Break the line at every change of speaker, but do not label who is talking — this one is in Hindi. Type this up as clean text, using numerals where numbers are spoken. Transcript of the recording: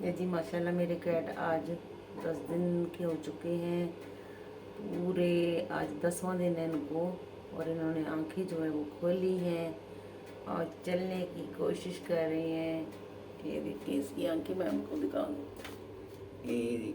ये जी माशाल्लाह मेरे कैट आज 10 दिन के हो चुके हैं पूरे। आज 10वां दिन है इनको और इन्होंने आंखें जो है वो खोली हैं और चलने की कोशिश कर रही हैं। ये देखिए इसकी आंखें मैं आपको दिखाऊंगी। ये